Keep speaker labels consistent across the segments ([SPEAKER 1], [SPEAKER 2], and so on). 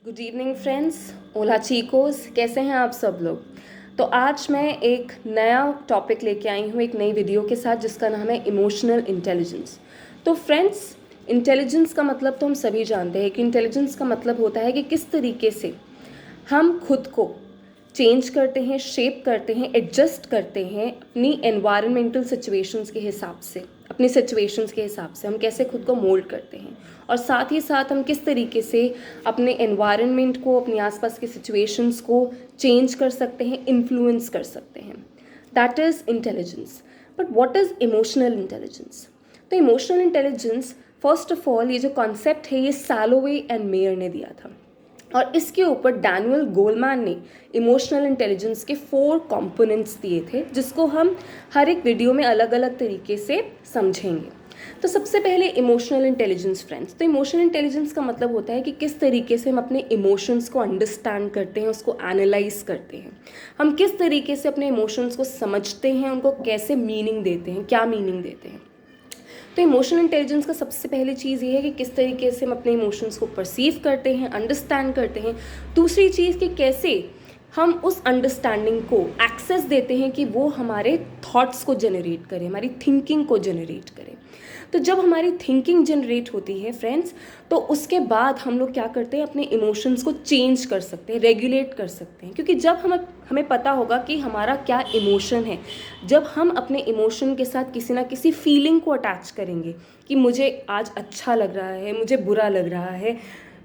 [SPEAKER 1] Good evening friends, ओला चीकोस, कैसे हैं आप सब लोग। तो आज मैं एक नया टॉपिक लेके आई हूँ एक नई वीडियो के साथ जिसका नाम है इमोशनल इंटेलिजेंस। तो फ्रेंड्स, इंटेलिजेंस का मतलब तो हम सभी जानते हैं कि इंटेलिजेंस का मतलब होता है कि किस तरीके से हम खुद को चेंज करते हैं, शेप करते हैं, एडजस्ट करते हैं अपनी एनवायरमेंटल सिचुएशंस के हिसाब से, अपनी सिचुएशंस के हिसाब से हम कैसे खुद को मोल्ड करते हैं, और साथ ही साथ हम किस तरीके से अपने एनवायरनमेंट को, अपने आसपास की सिचुएशंस को चेंज कर सकते हैं, इन्फ्लुएंस कर सकते हैं। That is intelligence. But what is emotional intelligence? तो emotional intelligence, first of all, ये जो कॉन्सेप्ट है ये सैलोवे एंड मेयर ने दिया था, और इसके ऊपर डैनियल गोलमैन ने इमोशनल इंटेलिजेंस के 4 कंपोनेंट्स दिए थे, जिसको हम हर एक वीडियो में अलग अलग तरीके से समझेंगे। तो सबसे पहले इमोशनल इंटेलिजेंस फ्रेंड्स। तो इमोशनल इंटेलिजेंस का मतलब होता है कि किस तरीके से हम अपने इमोशंस को अंडरस्टैंड करते हैं, उसको एनालाइज करते हैं, हम किस तरीके से अपने इमोशंस को समझते हैं, उनको कैसे मीनिंग देते हैं, क्या मीनिंग देते हैं। तो इमोशनल इंटेलिजेंस का सबसे पहले चीज़ ये है कि किस तरीके से हम अपने इमोशंस को परसीव करते हैं, अंडरस्टैंड करते हैं। दूसरी चीज़ कि कैसे हम उस अंडरस्टैंडिंग को एक्सेस देते हैं कि वो हमारे थॉट्स को जनरेट करे, हमारी थिंकिंग को जनरेट करे। तो जब हमारी थिंकिंग जनरेट होती है फ्रेंड्स, तो उसके बाद हम लोग क्या करते हैं, अपने इमोशंस को चेंज कर सकते हैं, रेगुलेट कर सकते हैं। क्योंकि जब हमें पता होगा कि हमारा क्या इमोशन है, जब हम अपने इमोशन के साथ किसी ना किसी फीलिंग को अटैच करेंगे कि मुझे आज अच्छा लग रहा है, मुझे बुरा लग रहा है,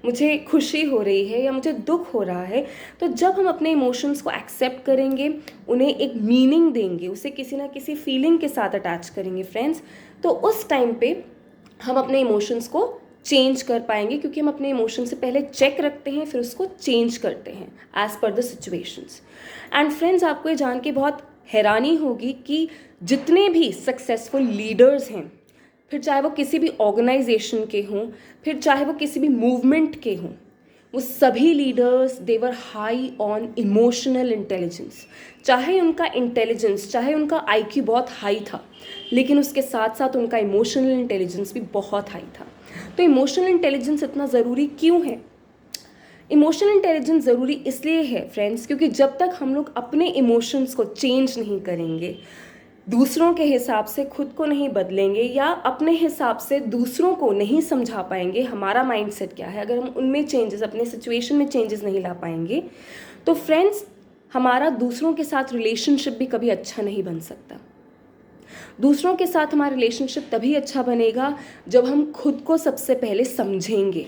[SPEAKER 1] मुझे खुशी हो रही है या मुझे दुख हो रहा है, तो जब हम अपने इमोशंस को एक्सेप्ट करेंगे, उन्हें एक मीनिंग देंगे, उसे किसी ना किसी फीलिंग के साथ अटैच करेंगे फ्रेंड्स, तो उस टाइम पे हम अपने इमोशंस को चेंज कर पाएंगे। क्योंकि हम अपने इमोशन से पहले चेक रखते हैं, फिर उसको चेंज करते हैं as per the situations. And friends, आपको ये जान के बहुत हैरानी होगी कि जितने भी सक्सेसफुल लीडर्स हैं, फिर चाहे वो किसी भी ऑर्गेनाइजेशन के हों, फिर चाहे वो किसी भी मूवमेंट के हों, वो सभी leaders they were high on emotional intelligence. चाहे उनका इंटेलिजेंस, चाहे उनका आईक्यू बहुत हाई था, लेकिन उसके साथ साथ उनका इमोशनल इंटेलिजेंस भी बहुत हाई था। तो इमोशनल इंटेलिजेंस इतना ज़रूरी क्यों है? इमोशनल इंटेलिजेंस ज़रूरी इसलिए है फ्रेंड्स, क्योंकि जब तक हम लोग अपने इमोशंस को चेंज नहीं करेंगे, दूसरों के हिसाब से खुद को नहीं बदलेंगे, या अपने हिसाब से दूसरों को नहीं समझा पाएंगे हमारा माइंडसेट क्या है, अगर हम उनमें चेंजेस, अपने सिचुएशन में चेंजेस नहीं ला पाएंगे, तो फ्रेंड्स हमारा दूसरों के साथ रिलेशनशिप भी कभी अच्छा नहीं बन सकता। दूसरों के साथ हमारा रिलेशनशिप तभी अच्छा बनेगा जब हम खुद को सबसे पहले समझेंगे,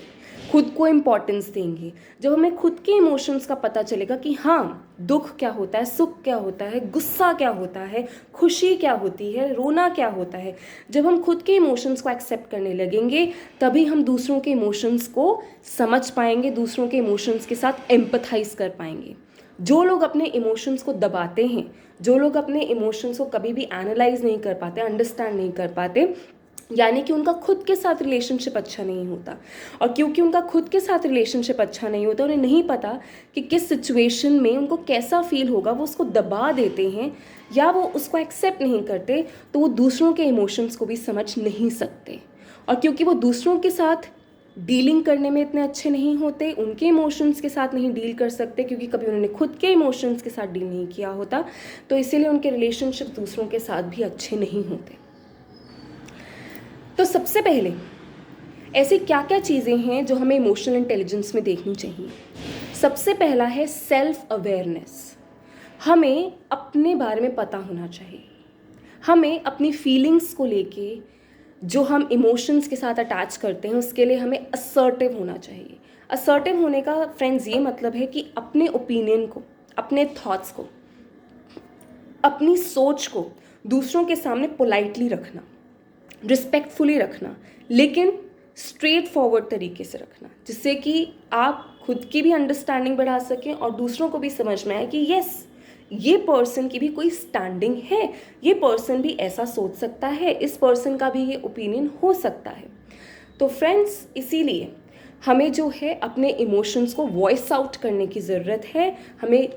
[SPEAKER 1] खुद को इम्पोर्टेंस देंगे, जब हमें खुद के इमोशंस का पता चलेगा कि हाँ, दुख क्या होता है, सुख क्या होता है, गुस्सा क्या होता है, खुशी क्या होती है, रोना क्या होता है। जब हम खुद के इमोशंस को एक्सेप्ट करने लगेंगे, तभी हम दूसरों के इमोशंस को समझ पाएंगे, दूसरों के इमोशंस के साथ एम्पथाइज कर पाएंगे। जो लोग अपने इमोशंस को दबाते हैं, जो लोग अपने इमोशंस को कभी भी एनालाइज नहीं कर पाते, अंडरस्टैंड नहीं कर पाते, यानी कि उनका खुद के साथ रिलेशनशिप अच्छा नहीं होता। और क्योंकि उनका खुद के साथ रिलेशनशिप अच्छा नहीं होता, उन्हें नहीं पता कि किस सिचुएशन में उनको कैसा फील होगा, वो उसको दबा देते हैं या वो उसको एक्सेप्ट नहीं करते, तो वो दूसरों के इमोशंस को भी समझ नहीं सकते। और क्योंकि वो दूसरों के साथ डीलिंग करने में इतने अच्छे नहीं होते, उनके इमोशंस के साथ नहीं डील कर सकते, क्योंकि कभी उन्होंने खुद के इमोशंस के साथ डील नहीं किया होता, तो इसीलिए उनके रिलेशनशिप दूसरों के साथ भी अच्छे नहीं होते। तो सबसे पहले ऐसी क्या क्या चीज़ें हैं जो हमें इमोशनल इंटेलिजेंस में देखनी चाहिए? सबसे पहला है सेल्फ अवेयरनेस। हमें अपने बारे में पता होना चाहिए, हमें अपनी फीलिंग्स को लेके, जो हम इमोशंस के साथ अटैच करते हैं, उसके लिए हमें असर्टिव होना चाहिए। असर्टिव होने का फ्रेंड्स ये मतलब है कि अपने ओपिनियन को, अपने थॉट्स को, अपनी सोच को दूसरों के सामने पोलाइटली रखना, रिस्पेक्टफुली रखना, लेकिन स्ट्रेट फॉरवर्ड तरीके से रखना, जिससे कि आप खुद की भी अंडरस्टैंडिंग बढ़ा सकें और दूसरों को भी समझ में आए कि यस, ये पर्सन की भी कोई स्टैंडिंग है, ये पर्सन भी ऐसा सोच सकता है, इस पर्सन का भी ये ओपिनियन हो सकता है। तो फ्रेंड्स, इसीलिए हमें जो है अपने इमोशंस को वॉइस आउट करने की ज़रूरत है। हमें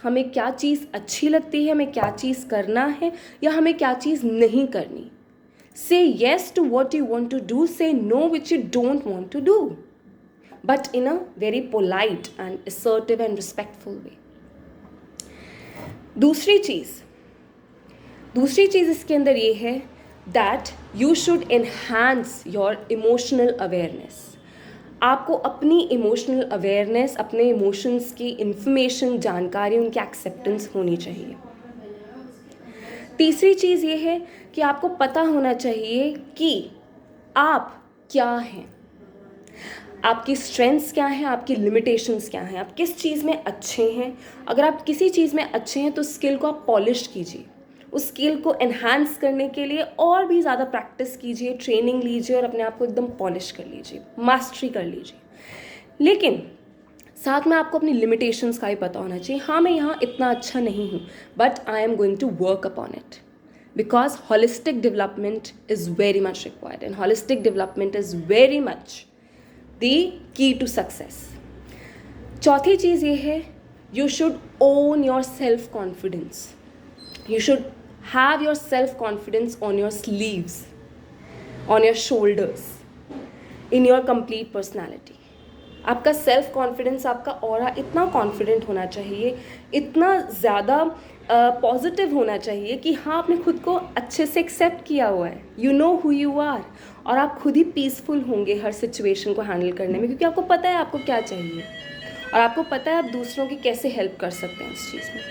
[SPEAKER 1] हमें क्या चीज़ अच्छी लगती है, हमें क्या चीज़ करना है या हमें क्या चीज़ नहीं करनी। Say yes to what you want to do, say no which you don't want to do. but in a very polite and assertive and respectful way. दूसरी चीज़ इसके अंदर ये है that you should enhance your emotional awareness. आपको अपनी emotional awareness, अपने emotions की information, जानकारी, उनकी एक्सेप्टेंस होनी चाहिए. तीसरी चीज़ ये है कि आपको पता होना चाहिए कि आप क्या हैं, आपकी स्ट्रेंथ्स क्या हैं, आपकी लिमिटेशंस क्या हैं, आप किस चीज़ में अच्छे हैं. अगर आप किसी चीज़ में अच्छे हैं तो स्किल को आप पॉलिश कीजिए, उस स्किल को एनहांस करने के लिए और भी ज़्यादा प्रैक्टिस कीजिए, ट्रेनिंग लीजिए और अपने आप को एकदम पॉलिश कर लीजिए, मास्टरी कर लीजिए. लेकिन साथ में आपको अपनी लिमिटेशंस का ही पता होना चाहिए. हाँ, मैं यहाँ इतना अच्छा नहीं हूँ, but I am going to work upon it, because holistic development is very much required and holistic development is very much the key to success. चौथी चीज़ ये है, you should own your self confidence. You should have your self-confidence on your sleeves, on your shoulders, in your complete personality. आपका self confidence, आपका aura इतना confident होना चाहिए, इतना ज़्यादा पॉजिटिव होना चाहिए कि हाँ, आपने खुद को अच्छे से एक्सेप्ट किया हुआ है, you know who you are, और आप खुद ही पीसफुल होंगे हर सिचुएशन को हैंडल करने में, क्योंकि आपको पता है आपको क्या चाहिए और आपको पता है आप दूसरों की कैसे हेल्प कर सकते हैं उस चीज़ में.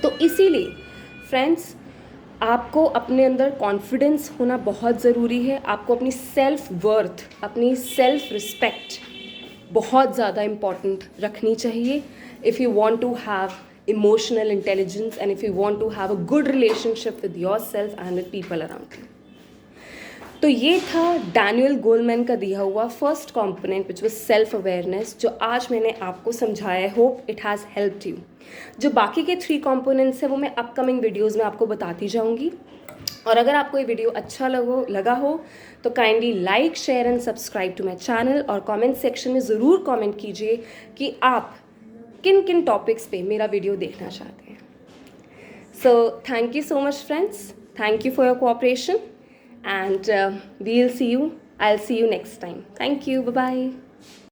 [SPEAKER 1] तो इसीलिए फ्रेंड्स, आपको अपने अंदर कॉन्फिडेंस होना बहुत ज़रूरी है. आपको अपनी सेल्फ वर्थ, अपनी सेल्फ रिस्पेक्ट बहुत ज़्यादा इम्पॉर्टेंट रखनी चाहिए if you want to have emotional intelligence and if you want to have a good relationship with your self and with people around you. तो ये था डैनियल गोलमैन का दिया हुआ first component which was self awareness, जो आज मैंने आपको समझाया. Hope it has helped you. जो बाकी के 3 कंपोनेंट्स हैं वो मैं अपकमिंग वीडियोज़ में आपको बताती जाऊंगी. और अगर आपको ये वीडियो अच्छा लगा हो तो kindly like, share and subscribe to my channel, और कमेंट सेक्शन में ज़रूर कमेंट कीजिए कि आप किन किन टॉपिक्स पे मेरा वीडियो देखना चाहते हैं. So thank you so much friends, thank you for your cooperation, and we'll see you. I'll see you next time. Thank you. Bye bye.